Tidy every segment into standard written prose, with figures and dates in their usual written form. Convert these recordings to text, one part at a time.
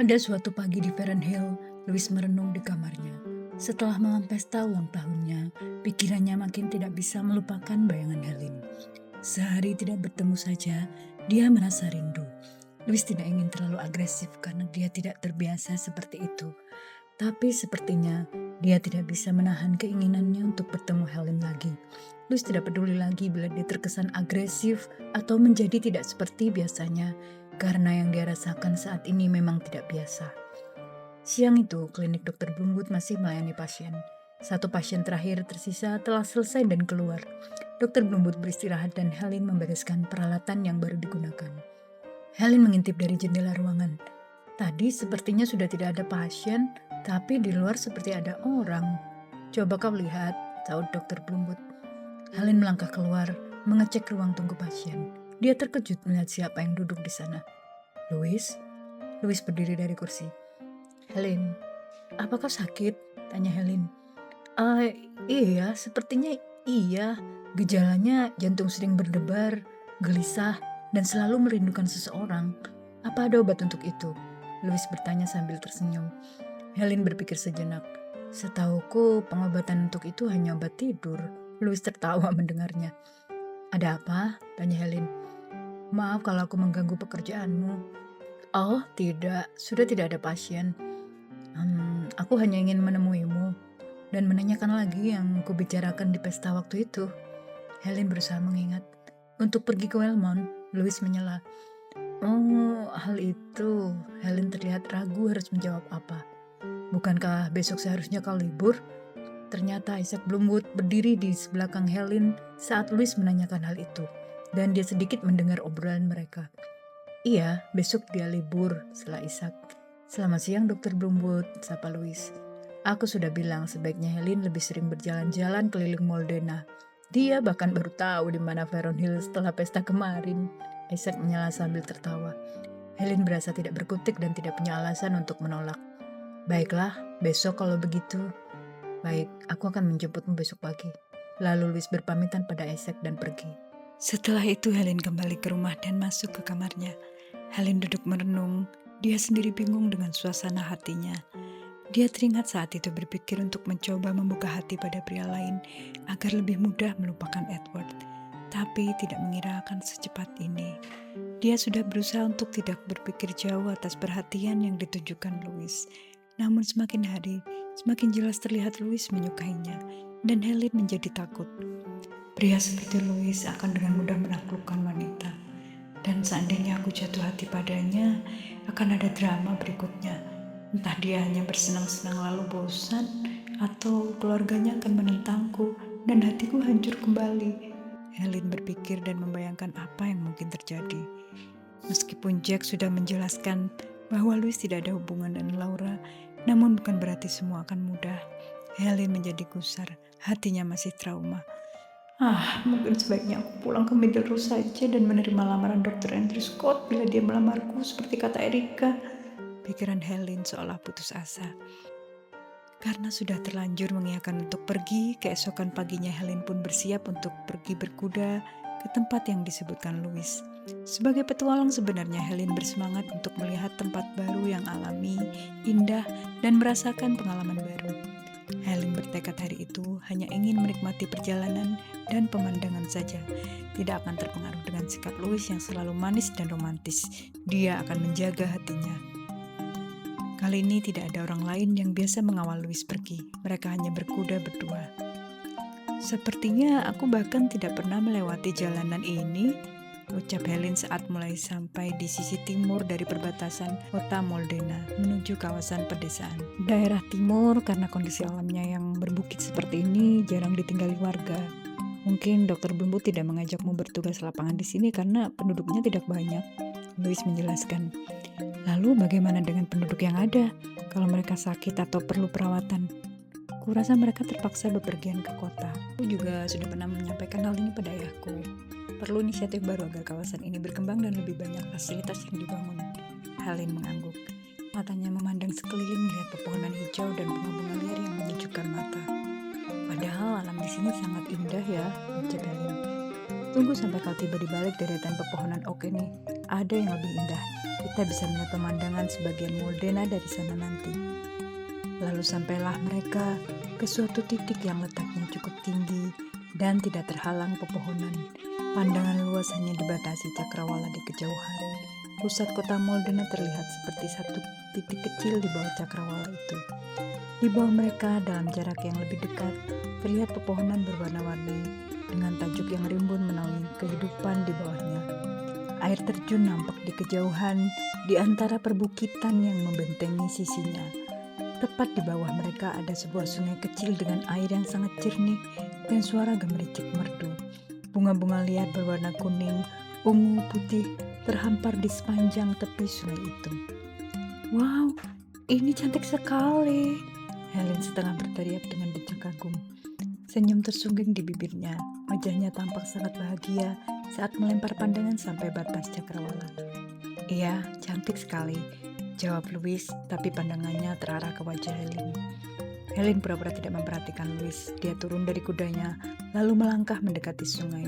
Pada suatu pagi di Feren Hill, Louis merenung di kamarnya. Setelah malam pesta ulang tahunnya, pikirannya makin tidak bisa melupakan bayangan Helen. Sehari tidak bertemu saja, dia merasa rindu. Louis tidak ingin terlalu agresif karena dia tidak terbiasa seperti itu. Tapi sepertinya dia tidak bisa menahan keinginannya untuk bertemu Helen lagi. Louis tidak peduli lagi bila dia terkesan agresif atau menjadi tidak seperti biasanya, karena yang dia rasakan saat ini memang tidak biasa. Siang itu, klinik Dr. Bloomwood masih melayani pasien. Satu pasien terakhir tersisa telah selesai dan keluar. Dr. Bloomwood beristirahat dan Helen membereskan peralatan yang baru digunakan. Helen mengintip dari jendela ruangan. Tadi sepertinya sudah tidak ada pasien, tapi di luar seperti ada orang. Coba kau lihat, sahut Dr. Bloomwood. Helen melangkah keluar, mengecek ruang tunggu pasien. Dia terkejut melihat siapa yang duduk di sana. Louis? Louis berdiri dari kursi. Helen, apakah sakit? Tanya Helen. Iya, sepertinya iya. Gejalanya jantung sering berdebar, gelisah, dan selalu merindukan seseorang. Apa ada obat untuk itu? Louis bertanya sambil tersenyum. Helen berpikir sejenak. Setauku pengobatan untuk itu hanya obat tidur. Louis tertawa mendengarnya. Ada apa? Tanya Helen. Maaf kalau aku mengganggu pekerjaanmu. Oh, tidak. Sudah tidak ada pasien. Aku hanya ingin menemuimu dan menanyakan lagi yang kubicarakan di pesta waktu itu. Helen berusaha mengingat. Untuk pergi ke Wellmont, Louis menyela. Oh, hal itu. Helen terlihat ragu harus menjawab apa. Bukankah besok seharusnya kau libur? Ternyata Isaac Bloomwood berdiri di belakang Helen saat Louis menanyakan hal itu. Dan dia sedikit mendengar obrolan mereka. Iya, besok dia libur, setelah Isaac. Selamat siang, Dr. Bloomwood, sapa Louis. Aku sudah bilang sebaiknya Helen lebih sering berjalan-jalan keliling Moldena. Dia bahkan baru tahu di mana Veron Hill setelah pesta kemarin. Isaac menyela sambil tertawa. Helen berasa tidak berkutik dan tidak punya alasan untuk menolak. Baiklah, besok kalau begitu. Baik, aku akan menjemputmu besok pagi. Lalu Louis berpamitan pada Isaac dan pergi. Setelah itu Helen kembali ke rumah dan masuk ke kamarnya. Helen duduk merenung. Dia sendiri bingung dengan suasana hatinya. Dia teringat saat itu berpikir untuk mencoba membuka hati pada pria lain agar lebih mudah melupakan Edward. Tapi tidak mengira akan secepat ini. Dia sudah berusaha untuk tidak berpikir jauh atas perhatian yang ditujukan Louis. Namun semakin hari, semakin jelas terlihat Louis menyukainya, dan Helen menjadi takut. Pria seperti Louis akan dengan mudah menaklukkan wanita. Dan seandainya aku jatuh hati padanya, akan ada drama berikutnya. Entah dia hanya bersenang-senang lalu bosan, atau keluarganya akan menentangku dan hatiku hancur kembali. Helen berpikir dan membayangkan apa yang mungkin terjadi. Meskipun Jack sudah menjelaskan bahwa Louis tidak ada hubungan dengan Laura, namun bukan berarti semua akan mudah. Helen menjadi gusar, hatinya masih trauma. Mungkin sebaiknya aku pulang ke Middlesex saja dan menerima lamaran Dr. Andrew Scott bila dia melamarku seperti kata Erika. Pikiran Helen seolah putus asa. Karena sudah terlanjur mengiyakan untuk pergi, keesokan paginya Helen pun bersiap untuk pergi berkuda ke tempat yang disebutkan Louis. Sebagai petualang sebenarnya Helen bersemangat untuk melihat tempat baru yang alami, indah, dan merasakan pengalaman baru. Helen bertekad hari itu hanya ingin menikmati perjalanan dan pemandangan saja. Tidak akan terpengaruh dengan sikap Louis yang selalu manis dan romantis. Dia akan menjaga hatinya. Kali ini tidak ada orang lain yang biasa mengawal Louis pergi. Mereka hanya berkuda berdua. Sepertinya aku bahkan tidak pernah melewati jalanan ini, ucap Helen saat mulai sampai di sisi timur dari perbatasan kota Moldena menuju kawasan pedesaan. Daerah timur karena kondisi alamnya yang berbukit seperti ini jarang ditinggali warga. Mungkin Dr. Bloomwood tidak mengajakmu bertugas lapangan di sini karena penduduknya tidak banyak, Louis menjelaskan. Lalu bagaimana dengan penduduk yang ada? Kalau mereka sakit atau perlu perawatan? Kurasa mereka terpaksa bepergian ke kota. Aku juga sudah pernah menyampaikan hal ini pada ayahku. Perlu inisiatif baru agar kawasan ini berkembang dan lebih banyak fasilitas yang dibangun. Helen mengangguk. Matanya memandang sekeliling melihat pepohonan hijau dan bunga-bunga liar yang menyejukkan mata. Padahal alam di sini sangat indah ya, ucap Helen. Tunggu sampai kau tiba di balik deretan pepohonan oak ini. ada yang lebih indah. Kita bisa melihat pemandangan sebagian Moldena dari sana nanti. Lalu sampailah mereka ke suatu titik yang letaknya cukup tinggi dan tidak terhalang pepohonan. Pandangan luas hanya dibatasi cakrawala di kejauhan. Pusat kota Moldena terlihat seperti satu titik kecil di bawah cakrawala itu. Di bawah mereka, dalam jarak yang lebih dekat, terlihat pepohonan berwarna-warni dengan tajuk yang rimbun menaungi kehidupan di bawahnya. Air terjun nampak di kejauhan di antara perbukitan yang membentengi sisinya. Tepat di bawah mereka ada sebuah sungai kecil dengan air yang sangat jernih dan suara gemericik merdu. Bunga-bunga liar berwarna kuning, ungu, putih terhampar di sepanjang tepi sungai itu. Wow, ini cantik sekali, Helen setengah berteriak dengan decak kagum. Senyum tersungging di bibirnya, wajahnya tampak sangat bahagia saat melempar pandangan sampai batas cakrawala. Iya, cantik sekali, jawab Louis, tapi pandangannya terarah ke wajah Helen. Helen pura-pura tidak memperhatikan Louis. Dia turun dari kudanya, lalu melangkah mendekati sungai.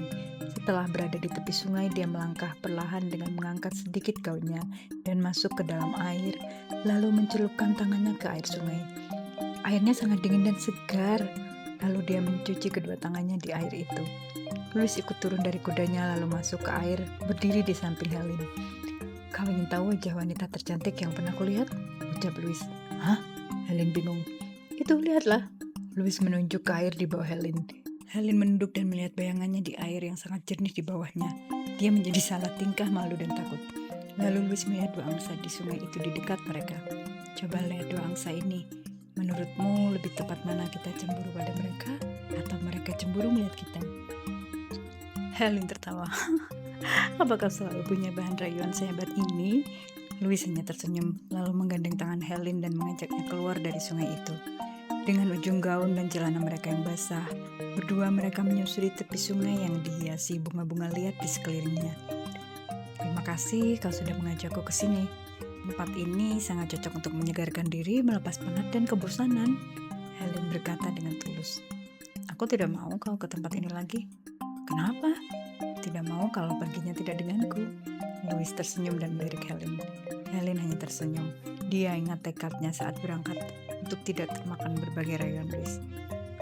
Setelah berada di tepi sungai, dia melangkah perlahan dengan mengangkat sedikit gaunnya dan masuk ke dalam air, lalu mencelupkan tangannya ke air sungai. Airnya sangat dingin dan segar, lalu dia mencuci kedua tangannya di air itu. Louis ikut turun dari kudanya lalu masuk ke air, berdiri di samping Helen. Kau ingin tahu wajah wanita tercantik yang pernah kulihat? Ucap Louis. Hah? Helen bingung. Itu lihatlah. Louis menunjuk ke air di bawah Helen. Helen menunduk dan melihat bayangannya di air yang sangat jernih di bawahnya. Dia menjadi salah tingkah, malu dan takut. Lalu Louis melihat dua angsa di sungai itu di dekat mereka. Coba lihat dua angsa ini. Menurutmu lebih tepat mana kita cemburu pada mereka atau mereka cemburu melihat kita? Helen tertawa. Apakah selalu punya bahan rayuan sehebat ini? Louis hanya tersenyum lalu menggandeng tangan Helen dan mengajaknya keluar dari sungai itu. Dengan ujung gaun dan celana mereka yang basah, berdua mereka menyusuri tepi sungai yang dihiasi bunga-bunga liar di sekelilingnya. Terima kasih kau sudah mengajakku ke sini. Tempat ini sangat cocok untuk menyegarkan diri, melepas penat dan kebosanan, Helen berkata dengan tulus. Aku tidak mau kau ke tempat ini lagi. Kenapa? Tidak mau kalau perginya tidak denganku. Louis tersenyum dan melirik Helen. Helen hanya tersenyum. Dia ingat tekadnya saat berangkat untuk tidak termakan berbagai rayuan Louis.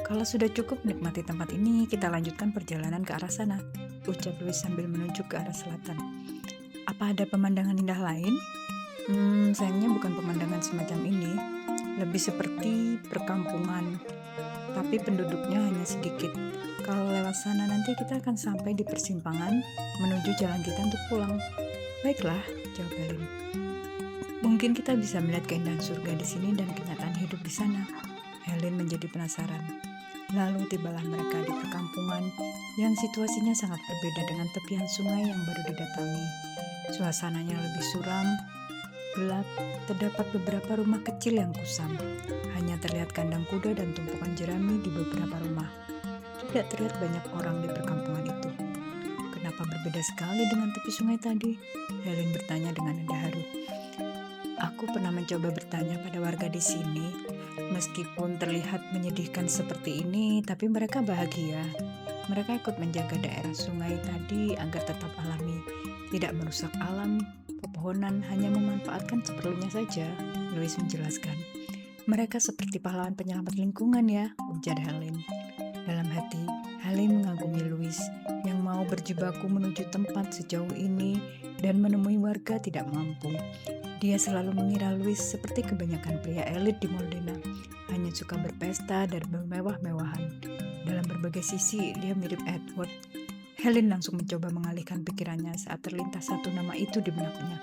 Kalau sudah cukup menikmati tempat ini, kita lanjutkan perjalanan ke arah sana, ucap Louis sambil menunjuk ke arah selatan. Apa ada pemandangan indah lain? Sayangnya bukan pemandangan semacam ini. Lebih seperti perkampungan, tapi penduduknya hanya sedikit. Kalau lewat sana nanti kita akan sampai di persimpangan menuju jalan kita untuk pulang. Baiklah, jawab Helen. Mungkin kita bisa melihat keindahan surga di sini dan kenyataan hidup di sana. Helen menjadi penasaran. Lalu tibalah mereka di perkampungan yang situasinya sangat berbeda dengan tepian sungai yang baru didatangi. Suasananya lebih suram, gelap, terdapat beberapa rumah kecil yang kusam. Hanya terlihat kandang kuda dan tumpukan jerami di beberapa rumah. Tidak terlihat banyak orang di perkampungan itu. Kenapa berbeda sekali dengan tepi sungai tadi? Helen bertanya dengan nada haru. Aku pernah mencoba bertanya pada warga di sini. Meskipun terlihat menyedihkan seperti ini, tapi mereka bahagia. Mereka ikut menjaga daerah sungai tadi agar tetap alami, tidak merusak alam. Pepohonan hanya memanfaatkan seperlunya saja, Louis menjelaskan. Mereka seperti pahlawan penyelamat lingkungan ya, ujar Helen. Dalam hati, Helen mengagumi Louis yang mau berjibaku menuju tempat sejauh ini dan menemui warga tidak mampu. Dia selalu mengira Louis seperti kebanyakan pria elit di Moldena, hanya suka berpesta dan bermewah-mewahan. Dalam berbagai sisi, dia mirip Edward. Helen langsung mencoba mengalihkan pikirannya saat terlintas satu nama itu di benaknya.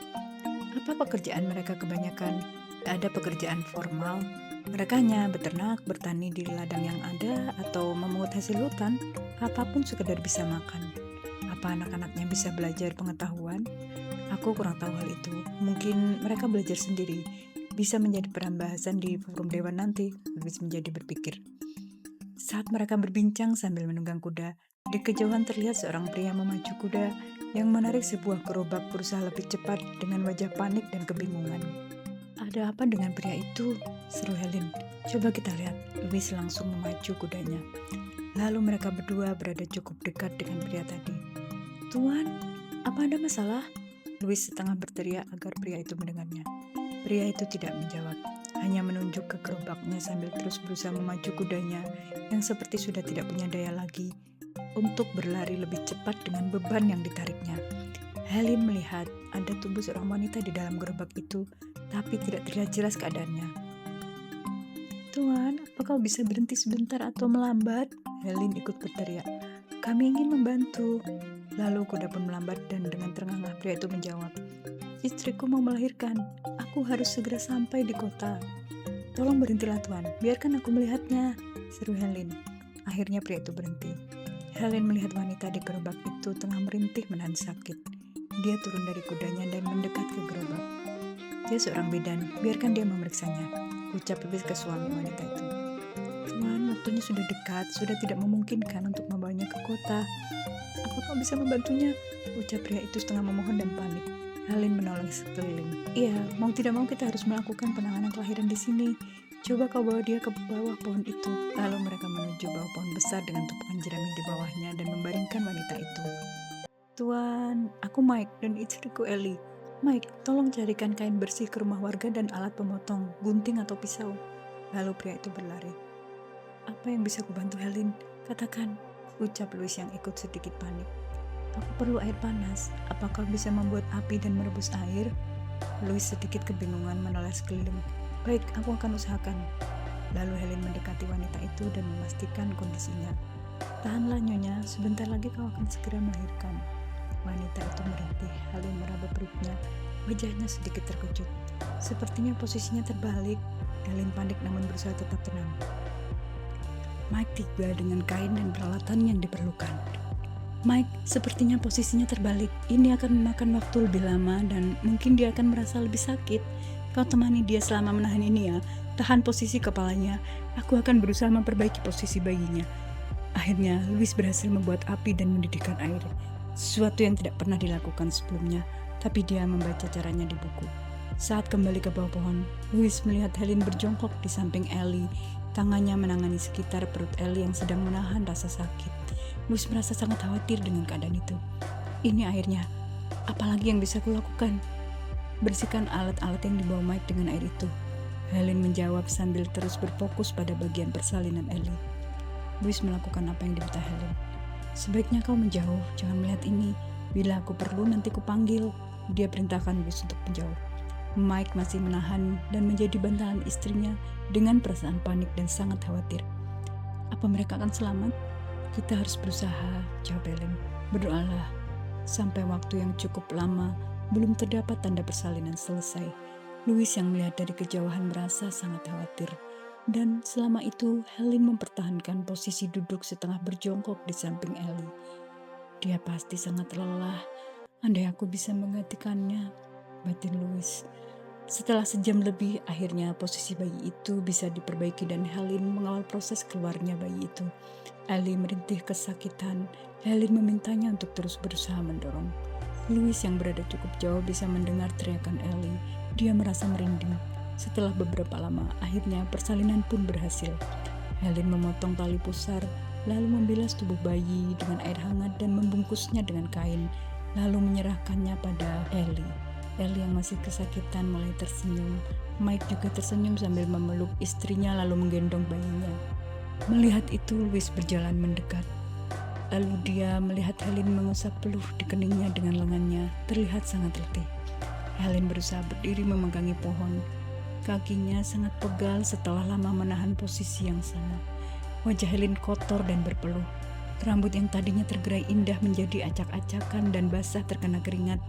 Apa pekerjaan mereka kebanyakan? Tak ada pekerjaan formal. Mereka hanya beternak, bertani di ladang yang ada, atau memungut hasil hutan. Apapun sekedar bisa makan. Apa anak-anaknya bisa belajar pengetahuan? Aku kurang tahu hal itu. Mungkin mereka belajar sendiri. Bisa menjadi perambahasan di forum dewan nanti, Louis menjadi berpikir. Saat mereka berbincang sambil menunggang kuda, di kejauhan terlihat seorang pria memacu kuda yang menarik sebuah gerobak berusaha lebih cepat dengan wajah panik dan kebingungan. Ada apa dengan pria itu? Seru Helen. Coba kita lihat. Louis langsung memacu kudanya. Lalu mereka berdua berada cukup dekat dengan pria tadi. Tuan, apa ada masalah? Louis setengah berteriak agar pria itu mendengarnya. Pria itu tidak menjawab, hanya menunjuk ke gerobaknya sambil terus berusaha memacu kudanya yang seperti sudah tidak punya daya lagi untuk berlari lebih cepat dengan beban yang ditariknya. Helen melihat ada tubuh seorang wanita di dalam gerobak itu, tapi tidak terlihat jelas keadaannya. "Tuan, apakah bisa berhenti sebentar atau melambat?" Helen ikut berteriak. "Kami ingin membantu." Lalu kuda pun melambat dan dengan terengah-engah pria itu menjawab, "Istriku mau melahirkan. Aku harus segera sampai di kota." "Tolong berhentilah Tuan, biarkan aku melihatnya," seru Helen. Akhirnya pria itu berhenti. Helen melihat wanita di gerobak itu tengah merintih menahan sakit. Dia turun dari kudanya dan mendekat ke gerobak. "Dia seorang bidan, biarkan dia memeriksanya," ucap Louis ke suami wanita itu. "Tuan, waktunya sudah dekat, sudah tidak memungkinkan untuk membawanya ke kota. Apakah bisa membantunya?" ucap pria itu setengah memohon dan panik. Helen menoleh sekeliling. "Iya, mau tidak mau kita harus melakukan penanganan kelahiran di sini. Coba kau bawa dia ke bawah pohon itu." Lalu mereka menuju bawah pohon besar dengan tumpukan jerami di bawahnya dan membaringkan wanita itu. "Tuan, aku Mike dan istriku Ellie. Mike, tolong carikan kain bersih ke rumah warga dan alat pemotong, gunting atau pisau." Lalu pria itu berlari. "Apa yang bisa kubantu Helen? Katakan," ucap Louis yang ikut sedikit panik. "Aku perlu air panas. Apakah bisa membuat api dan merebus air?" Louis sedikit kebingungan menoleh sekeliling. "Baik, aku akan usahakan." Lalu Helen mendekati wanita itu dan memastikan kondisinya. "Tahanlah Nyonya, sebentar lagi kau akan segera melahirkan." Wanita itu merintih. Helen meraba perutnya. Wajahnya sedikit terkejut. Sepertinya posisinya terbalik. Helen panik namun berusaha tetap tenang. Mike tiba dengan kain dan peralatan yang diperlukan. "Mike, sepertinya posisinya terbalik. Ini akan memakan waktu lebih lama dan mungkin dia akan merasa lebih sakit. Kau temani dia selama menahan ini ya. Tahan posisi kepalanya. Aku akan berusaha memperbaiki posisi bayinya." Akhirnya, Louis berhasil membuat api dan mendidihkan air. Sesuatu yang tidak pernah dilakukan sebelumnya, tapi dia membaca caranya di buku. Saat kembali ke bawah pohon, Louis melihat Helen berjongkok di samping Ellie. Tangannya menangani sekitar perut Ellie yang sedang menahan rasa sakit. Louis merasa sangat khawatir dengan keadaan itu. "Ini airnya. Apalagi yang bisa kulakukan?" "Bersihkan alat-alat yang dibawa Mike dengan air itu," Helen menjawab sambil terus berfokus pada bagian persalinan Ellie. Louis melakukan apa yang diminta Helen. "Sebaiknya kau menjauh, jangan melihat ini. Bila aku perlu nanti kupanggil," dia perintahkan Louis untuk menjauh. Mike masih menahan dan menjadi bantahan istrinya dengan perasaan panik dan sangat khawatir. "Apa mereka akan selamat? Kita harus berusaha," jawab Helen. "Berdoalah." Sampai waktu yang cukup lama, belum terdapat tanda persalinan selesai. Louis yang melihat dari kejauhan merasa sangat khawatir. Dan selama itu, Helen mempertahankan posisi duduk setengah berjongkok di samping Ellie. "Dia pasti sangat lelah. Andai aku bisa menggantikannya," batin Louis. Setelah sejam lebih, akhirnya posisi bayi itu bisa diperbaiki dan Helen mengawal proses keluarnya bayi itu. Ellie merintih kesakitan. Helen memintanya untuk terus berusaha mendorong. Louis yang berada cukup jauh bisa mendengar teriakan Ellie. Dia merasa merinding. Setelah beberapa lama, akhirnya persalinan pun berhasil. Helen memotong tali pusar, lalu membilas tubuh bayi dengan air hangat dan membungkusnya dengan kain, lalu menyerahkannya pada Ellie. Ellie yang masih kesakitan mulai tersenyum. Mike juga tersenyum sambil memeluk istrinya lalu menggendong bayinya. Melihat itu, Louis berjalan mendekat. Lalu dia melihat Helen mengusap peluh di keningnya dengan lengannya, terlihat sangat letih. Helen berusaha berdiri memegangi pohon. Kakinya sangat pegal setelah lama menahan posisi yang sama. Wajah Helen kotor dan berpeluh. Rambut yang tadinya tergerai indah menjadi acak-acakan dan basah terkena keringat.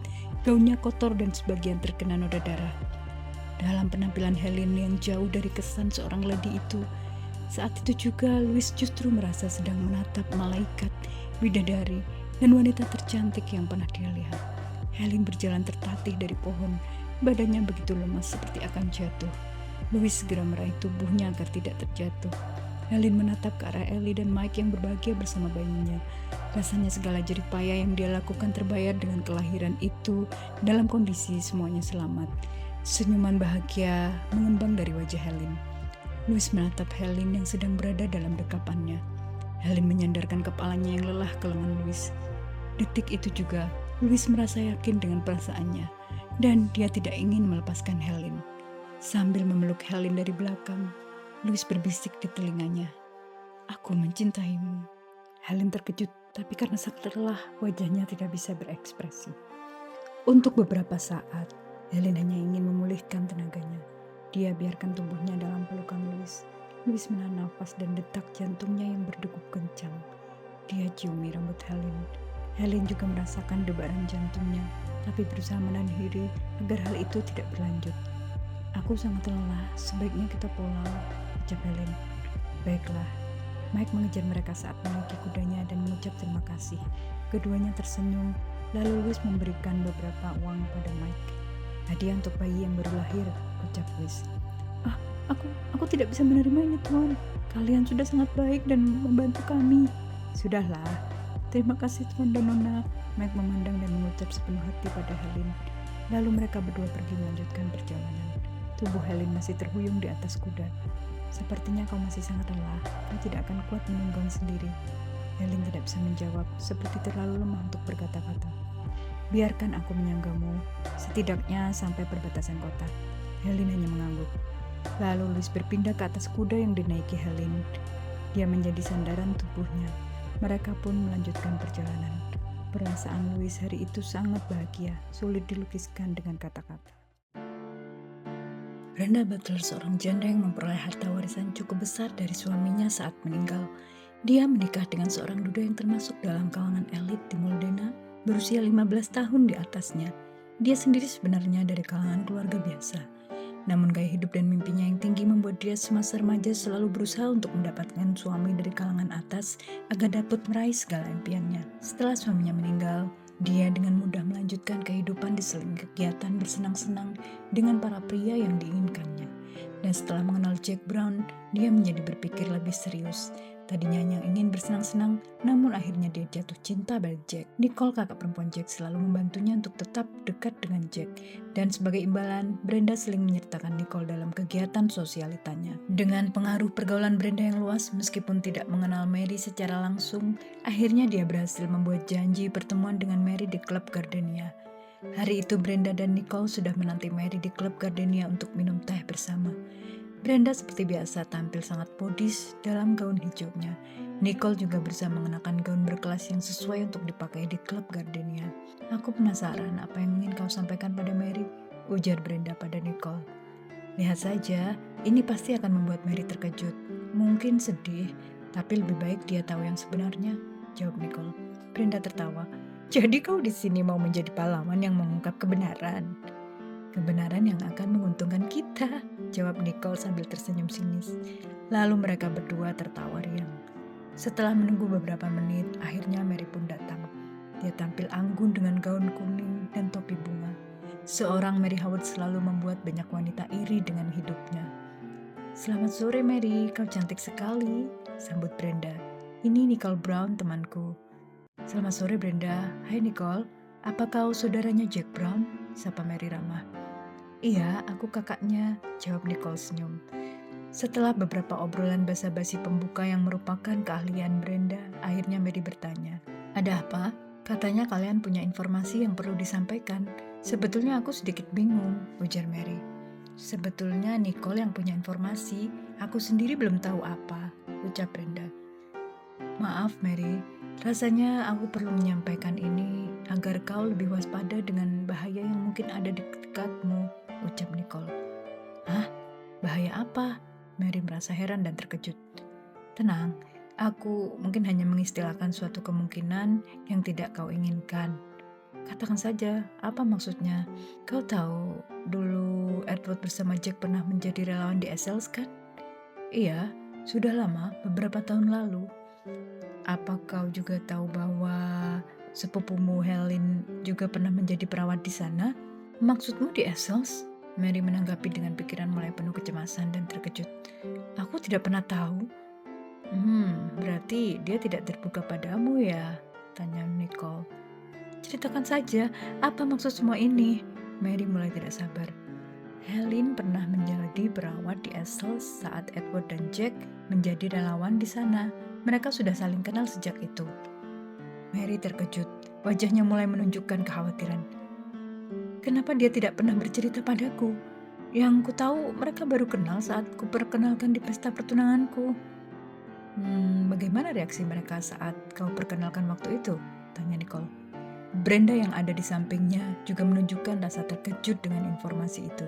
Gaunnya kotor dan sebagian terkena noda darah. Dalam penampilan Helen yang jauh dari kesan seorang lady itu, saat itu juga Louis justru merasa sedang menatap malaikat, bidadari, dan wanita tercantik yang pernah dia lihat. Helen berjalan tertatih dari pohon. Badannya begitu lemas seperti akan jatuh. Louis segera meraih tubuhnya agar tidak terjatuh. Helen menatap ke arah Ellie dan Mike yang berbahagia bersama bayinya. Rasanya segala jerih payah yang dia lakukan terbayar dengan kelahiran itu dalam kondisi semuanya selamat. Senyuman bahagia mengembang dari wajah Helen. Louis menatap Helen yang sedang berada dalam dekapannya. Helen menyandarkan kepalanya yang lelah ke lengan Louis. Detik itu juga, Louis merasa yakin dengan perasaannya, dan dia tidak ingin melepaskan Helen. Sambil memeluk Helen dari belakang, Louis berbisik di telinganya, "Aku mencintaimu." Helen terkejut, tapi karena sakit lelah, wajahnya tidak bisa berekspresi. Untuk beberapa saat, Helen hanya ingin memulihkan tenaganya. Dia biarkan tubuhnya dalam pelukan Louis. Louis menahan nafas dan detak jantungnya yang berdegup kencang. Dia ciumi rambut Helen. Helen juga merasakan debaran jantungnya, tapi berusaha menahan diri agar hal itu tidak berlanjut. "Aku sangat lelah, sebaiknya kita pulang," ucap Helen. "Baiklah." Mike mengejar mereka saat menaiki kudanya dan mengucap terima kasih. Keduanya tersenyum, lalu Louis memberikan beberapa uang pada Mike. "Hadiah untuk bayi yang baru lahir," ucap Louis. "Ah, aku tidak bisa menerimanya, Tuan. Kalian sudah sangat baik dan membantu kami." "Sudahlah. Terima kasih, Tuan dan Nona." Mike memandang dan mengucap sepenuh hati pada Helen. Lalu mereka berdua pergi melanjutkan perjalanan. Tubuh Helen masih terhuyung di atas kuda. "Sepertinya kau masih sangat lelah. Kau tidak akan kuat menunggang sendiri." Helen tidak bisa menjawab, seperti terlalu lemah untuk berkata-kata. "Biarkan aku menyanggamu, setidaknya sampai perbatasan kota." Helen hanya mengangguk. Lalu Louis berpindah ke atas kuda yang dinaiki Helen. Dia menjadi sandaran tubuhnya. Mereka pun melanjutkan perjalanan. Perasaan Louis hari itu sangat bahagia, sulit dilukiskan dengan kata-kata. Brenda Butler, seorang janda yang memperoleh harta warisan cukup besar dari suaminya saat meninggal. Dia menikah dengan seorang duda yang termasuk dalam kalangan elit di Modena, berusia 15 tahun di atasnya. Dia sendiri sebenarnya dari kalangan keluarga biasa. Namun gaya hidup dan mimpinya yang tinggi membuat dia semasa remaja selalu berusaha untuk mendapatkan suami dari kalangan atas agar dapat meraih segala impiannya. Setelah suaminya meninggal, dia dengan mudah melanjutkan kehidupan di sela kegiatan bersenang-senang dengan para pria yang diinginkannya. Dan setelah mengenal Jack Brown, dia menjadi berpikir lebih serius. Tadinya hanya ingin bersenang-senang, namun akhirnya dia jatuh cinta pada Jack. Nicole, kakak perempuan Jack, selalu membantunya untuk tetap dekat dengan Jack. Dan sebagai imbalan, Brenda sering menyertakan Nicole dalam kegiatan sosialitanya. Dengan pengaruh pergaulan Brenda yang luas, meskipun tidak mengenal Mary secara langsung, akhirnya dia berhasil membuat janji pertemuan dengan Mary di klub Gardenia. Hari itu Brenda dan Nicole sudah menanti Mary di klub Gardenia untuk minum teh bersama. Brenda seperti biasa tampil sangat modis dalam gaun hijaunya. Nicole juga berusaha mengenakan gaun berkelas yang sesuai untuk dipakai di klub Gardenia. "Aku penasaran apa yang ingin kau sampaikan pada Mary," ujar Brenda pada Nicole. "Lihat saja, ini pasti akan membuat Mary terkejut. Mungkin sedih, tapi lebih baik dia tahu yang sebenarnya," jawab Nicole. Brenda tertawa. "Jadi kau di sini mau menjadi pahlawan yang mengungkap kebenaran?" "Kebenaran yang akan menguntungkan kita," jawab Nicole sambil tersenyum sinis. Lalu mereka berdua tertawa riang. Setelah menunggu beberapa menit, akhirnya Mary pun datang. Dia tampil anggun dengan gaun kuning dan topi bunga. Seorang Mary Howard selalu membuat banyak wanita iri dengan hidupnya. "Selamat sore Mary, kau cantik sekali," sambut Brenda. "Ini Nicole Brown, temanku." "Selamat sore Brenda." "Hai Nicole, apa kau saudaranya Jack Brown?" sapa Mary ramah. "Iya, aku kakaknya," jawab Nicole senyum. Setelah beberapa obrolan basa-basi pembuka yang merupakan keahlian Brenda, akhirnya Mary bertanya, "Ada apa? Katanya kalian punya informasi yang perlu disampaikan." "Sebetulnya aku sedikit bingung," ujar Mary. "Sebetulnya Nicole yang punya informasi, aku sendiri belum tahu apa," ucap Brenda. "Maaf Mary, rasanya aku perlu menyampaikan ini agar kau lebih waspada dengan bahaya yang mungkin ada di dekatmu," ucap Nicole. "Hah? Bahaya apa?" Mary merasa heran dan terkejut. "Tenang, aku mungkin hanya mengistilahkan suatu kemungkinan yang tidak kau inginkan." "Katakan saja, apa maksudnya? Kau tahu, dulu Edward bersama Jack pernah menjadi relawan di Essex kan?" "Iya, sudah lama, beberapa tahun lalu." "Apa kau juga tahu bahwa sepupumu Helen juga pernah menjadi perawat di sana?" "Maksudmu di Essex?" Mary menanggapi dengan pikiran mulai penuh kecemasan dan terkejut. "Aku tidak pernah tahu." Berarti dia tidak terbuka padamu ya?" tanya Nicole. "Ceritakan saja, apa maksud semua ini?" Mary mulai tidak sabar. "Helen pernah menjadi perawat di Essex saat Edward dan Jack menjadi relawan di sana. Mereka sudah saling kenal sejak itu." Mary terkejut. Wajahnya mulai menunjukkan kekhawatiran. Kenapa dia tidak pernah bercerita padaku? Yang ku tahu mereka baru kenal saat ku perkenalkan di pesta pertunanganku. Bagaimana reaksi mereka saat kau perkenalkan waktu itu? Tanya Nicole. Brenda yang ada di sampingnya juga menunjukkan rasa terkejut dengan informasi itu.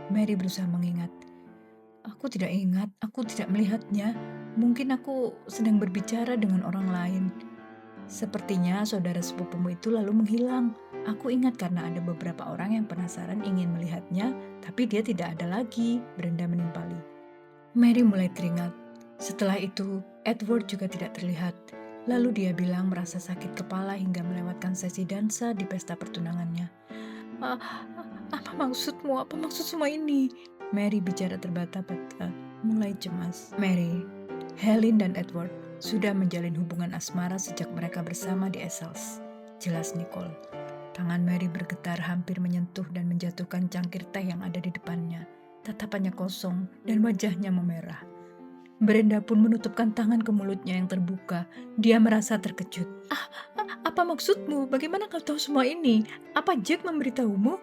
Mary berusaha mengingat. Aku tidak ingat, aku tidak melihatnya. Mungkin aku sedang berbicara dengan orang lain. Sepertinya saudara sepupumu itu lalu menghilang. Aku ingat karena ada beberapa orang yang penasaran ingin melihatnya, tapi dia tidak ada lagi, Brenda menimpali. Mary mulai teringat. Setelah itu, Edward juga tidak terlihat. Lalu dia bilang merasa sakit kepala hingga melewatkan sesi dansa di pesta pertunangannya. Apa maksudmu? Apa maksud semua ini? Mary bicara terbata-bata, mulai cemas. Mary, Helen dan Edward sudah menjalin hubungan asmara sejak mereka bersama di Essex. Jelas Nicole. Tangan Mary bergetar hampir menyentuh dan menjatuhkan cangkir teh yang ada di depannya. Tatapannya kosong dan wajahnya memerah. Brenda pun menutupkan tangan ke mulutnya yang terbuka. Dia merasa terkejut. Apa maksudmu? Bagaimana kau tahu semua ini? Apa Jack memberitahumu?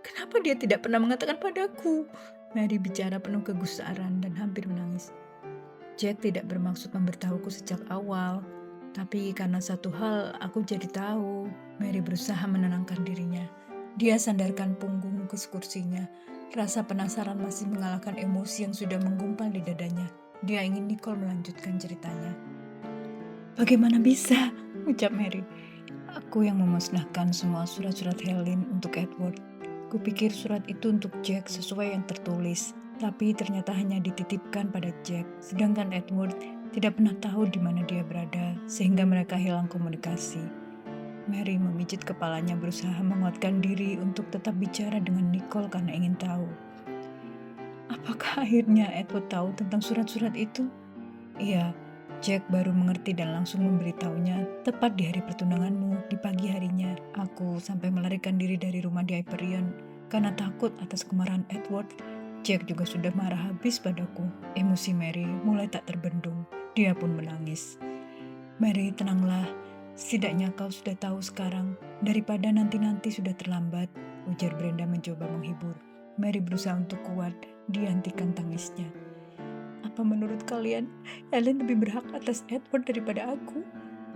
Kenapa dia tidak pernah mengatakan padaku? Mary bicara penuh kegusaran dan hampir menangis. Jack tidak bermaksud memberitahuku sejak awal. Tapi karena satu hal aku jadi tahu. Mary berusaha menenangkan dirinya. Dia sandarkan punggung ke kursinya. Rasa penasaran masih mengalahkan emosi yang sudah menggumpal di dadanya. Dia ingin Nicole melanjutkan ceritanya. Bagaimana bisa? Ucap Mary. Aku yang memusnahkan semua surat-surat Helen untuk Edward. Kupikir surat itu untuk Jack sesuai yang tertulis, tapi ternyata hanya dititipkan pada Jack, sedangkan Edward tidak pernah tahu di mana dia berada, sehingga mereka hilang komunikasi. Mary memijit kepalanya berusaha menguatkan diri untuk tetap bicara dengan Nicole karena ingin tahu. Apakah akhirnya Edward tahu tentang surat-surat itu? Iya, Jack baru mengerti dan langsung memberitahunya tepat di hari pertunanganmu. Di pagi harinya, aku sampai melarikan diri dari rumah di Hyperion karena takut atas kemarahan Edward. Jack juga sudah marah habis padaku. Emosi Mary mulai tak terbendung. Dia pun menangis. Mary, tenanglah. Setidaknya kau sudah tahu sekarang. Daripada nanti-nanti sudah terlambat, ujar Brenda mencoba menghibur. Mary berusaha untuk kuat. Dia hentikan tangisnya. Apa menurut kalian, Helen lebih berhak atas Edward daripada aku?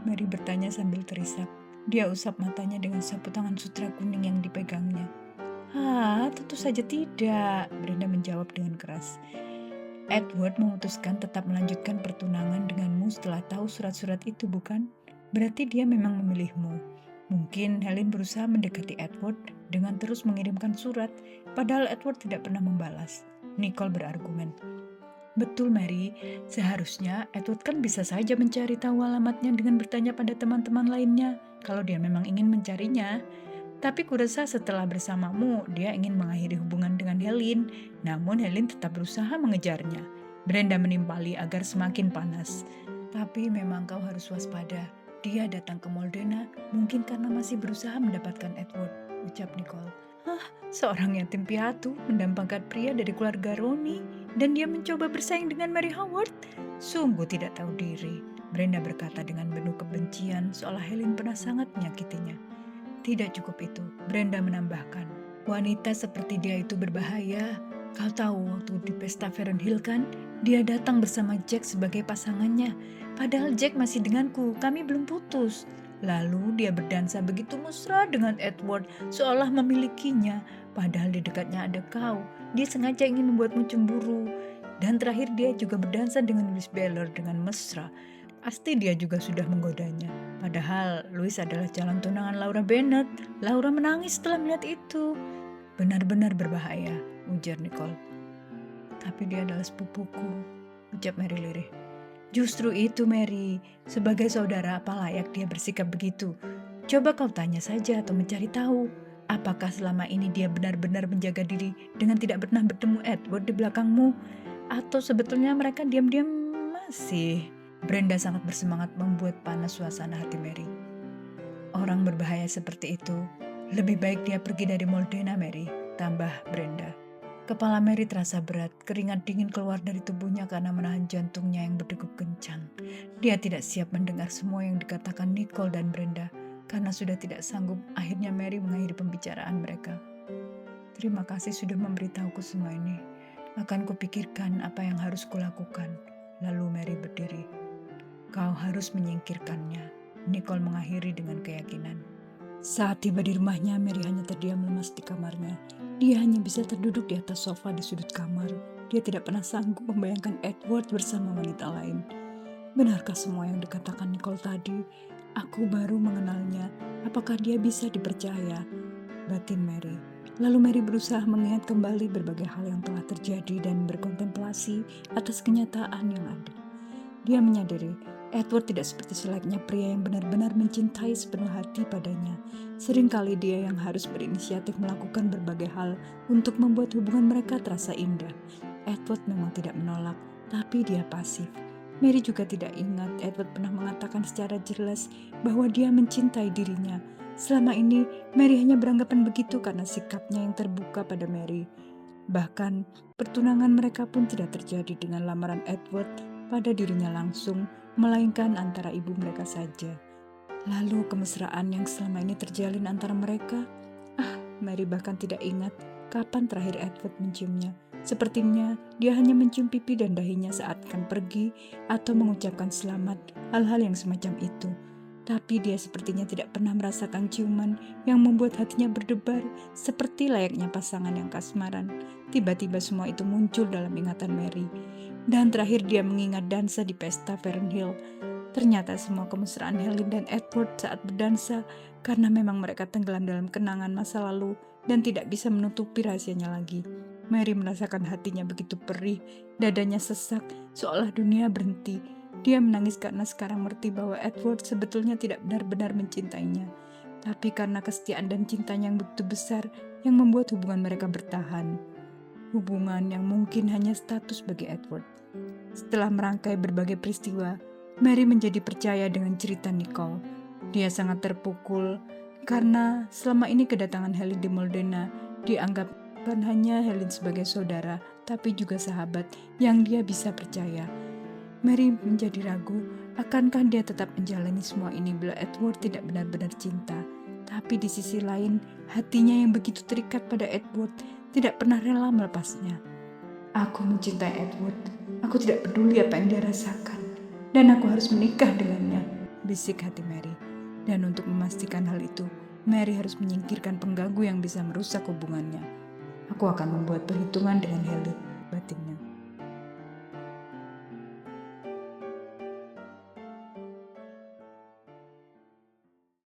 Mary bertanya sambil terisak. Dia usap matanya dengan sapu tangan sutra kuning yang dipegangnya. Tentu saja tidak, Brenda menjawab dengan keras. Edward memutuskan tetap melanjutkan pertunangan denganmu setelah tahu surat-surat itu, bukan? Berarti dia memang memilihmu. Mungkin Helen berusaha mendekati Edward dengan terus mengirimkan surat, padahal Edward tidak pernah membalas. Nicole berargumen. Betul Mary, seharusnya Edward kan bisa saja mencari tahu alamatnya dengan bertanya pada teman-teman lainnya kalau dia memang ingin mencarinya. Tapi kurasa setelah bersamamu, dia ingin mengakhiri hubungan dengan Helen, namun Helen tetap berusaha mengejarnya. Brenda menimpali agar semakin panas. Tapi memang kau harus waspada, dia datang ke Moldena mungkin karena masih berusaha mendapatkan Edward, ucap Nicole. Seorang yatim piatu mendampingkan pria dari keluarga Roni dan dia mencoba bersaing dengan Mary Howard. Sungguh tidak tahu diri, Brenda berkata dengan penuh kebencian seolah Helen pernah sangat menyakitinya. Tidak cukup itu, Brenda menambahkan. Wanita seperti dia itu berbahaya. Kau tahu waktu di pesta Fahrenhill kan, dia datang bersama Jack sebagai pasangannya. Padahal Jack masih denganku, kami belum putus. Lalu dia berdansa begitu mesra dengan Edward seolah memilikinya. Padahal di dekatnya ada kau. Dia sengaja ingin membuatmu cemburu. Dan terakhir dia juga berdansa dengan Louis Beller dengan mesra. Pasti dia juga sudah menggodanya. Padahal Louis adalah calon tunangan Laura Bennett. Laura menangis setelah melihat itu. Benar-benar berbahaya, ujar Nicole. Tapi dia adalah sepupuku, ucap Mary lirih. Justru itu Mary, sebagai saudara apa layak dia bersikap begitu? Coba kau tanya saja atau mencari tahu. Apakah selama ini dia benar-benar menjaga diri dengan tidak pernah bertemu Edward di belakangmu? Atau sebetulnya mereka diam-diam masih? Brenda sangat bersemangat membuat panas suasana hati Mary. Orang berbahaya seperti itu, lebih baik dia pergi dari Moldena, Mary, tambah Brenda. Kepala Mary terasa berat, keringat dingin keluar dari tubuhnya karena menahan jantungnya yang berdegup kencang. Dia tidak siap mendengar semua yang dikatakan Nicole dan Brenda. Karena sudah tidak sanggup, akhirnya Mary mengakhiri pembicaraan mereka. Terima kasih sudah memberitahuku semua ini. Akan kupikirkan apa yang harus kulakukan. Lalu Mary berdiri. Kau harus menyingkirkannya, Nicole mengakhiri dengan keyakinan. Saat tiba di rumahnya, Mary hanya terdiam lemas di kamarnya. Dia hanya bisa terduduk di atas sofa di sudut kamar. Dia tidak pernah sanggup membayangkan Edward bersama wanita lain. Benarkah semua yang dikatakan Nicole tadi? Aku baru mengenalnya. Apakah dia bisa dipercaya? Batin Mary. Lalu Mary berusaha mengingat kembali berbagai hal yang telah terjadi dan berkontemplasi atas kenyataan yang ada. Dia menyadari Edward tidak seperti selayaknya pria yang benar-benar mencintai sepenuh hati padanya. Seringkali dia yang harus berinisiatif melakukan berbagai hal untuk membuat hubungan mereka terasa indah. Edward memang tidak menolak, tapi dia pasif. Mary juga tidak ingat Edward pernah mengatakan secara jelas bahwa dia mencintai dirinya. Selama ini, Mary hanya beranggapan begitu karena sikapnya yang terbuka pada Mary. Bahkan, pertunangan mereka pun tidak terjadi dengan lamaran Edward pada dirinya langsung, melainkan antara ibu mereka saja. Lalu kemesraan yang selama ini terjalin antara mereka, Mary bahkan tidak ingat kapan terakhir Edward menciumnya. Sepertinya dia hanya mencium pipi dan dahinya saat akan pergi atau mengucapkan selamat, hal-hal yang semacam itu. Tapi dia sepertinya tidak pernah merasakan ciuman yang membuat hatinya berdebar seperti layaknya pasangan yang kasmaran. Tiba-tiba semua itu muncul dalam ingatan Mary. Dan terakhir dia mengingat dansa di pesta Fernhill. Ternyata semua kemesraan Helen dan Edward saat berdansa karena memang mereka tenggelam dalam kenangan masa lalu dan tidak bisa menutupi rahasianya lagi. Mary merasakan hatinya begitu perih, dadanya sesak, seolah dunia berhenti. Dia menangis karena sekarang mengerti bahwa Edward sebetulnya tidak benar-benar mencintainya. Tapi karena kesetiaan dan cintanya yang begitu besar yang membuat hubungan mereka bertahan. Hubungan yang mungkin hanya status bagi Edward. Setelah merangkai berbagai peristiwa, Mary menjadi percaya dengan cerita Nicole. Dia sangat terpukul karena selama ini kedatangan Helen di Modena dianggap bukan hanya Helen sebagai saudara, tapi juga sahabat yang dia bisa percaya. Mary menjadi ragu, akankah dia tetap menjalani semua ini bila Edward tidak benar-benar cinta. Tapi di sisi lain, hatinya yang begitu terikat pada Edward tidak pernah rela melepasnya. Aku mencintai Edward, aku tidak peduli apa yang dia rasakan, dan aku harus menikah dengannya, bisik hati Mary. Dan untuk memastikan hal itu, Mary harus menyingkirkan pengganggu yang bisa merusak hubungannya. Aku akan membuat perhitungan dengan Helen.